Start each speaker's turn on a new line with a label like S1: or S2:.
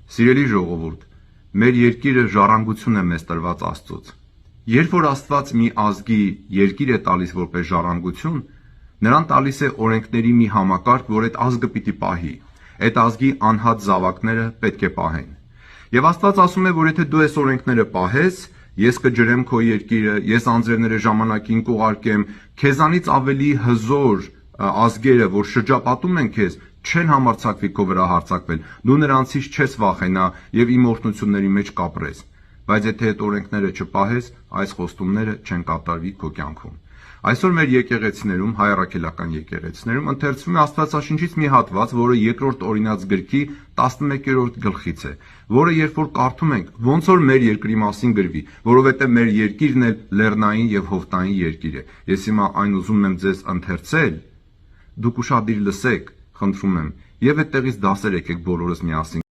S1: Սիրելի ժողովուրդ, մեր երկիրը ժառանգություն է մեզ տրված Աստծուց։ Երբ որ Աստված մի ազգի երկիր է տալիս որպես ժառանգություն, նրան տալիս է օրենքների մի համակարգ, որ այդ ազգը պիտի պահի։ Այդ ազգի անհատ զավակները պետք է պահեն։ Եվ Աստված ասում է, որ եթե դու այս օրենքները պահես, ես կջրեմ քո երկիրը, ես անձրևները ժամանակին կուղարկեմ, քեզանից ավելի հզոր ազգերը, որ շրջապատում են քեզ, չեն համարձակվի քո վրա հարձակվել, դու նրանցից չես վախենա եւ իմ օրհնությունների մեջ կապրես։ Բայց եթե այդ օրենքները չպահես, այս խոստումները չեն կատարվի քո կյանքում։ Այսօր մեր եկեղեցիներում, հայ առաքելական եկեղեցիներում ընթերցվում է Աստվածաշնչից մի հատված, որը երկրորդ օրինաց գրքի 11-րդ գլխից է, որը երբ որ կարդում ենք, ոնց որ մեր երկրի մասին գրվի, որովհետև մեր երկիրն էլ լեռնային եւ հովտային երկիր է։ Ես հիմա այն ուզում եմ ձեզ ընթերցել, դուք ուշադիր լսեք, խնդրում եմ, եւ այդտեղից դասեր եկեք բոլորս միասին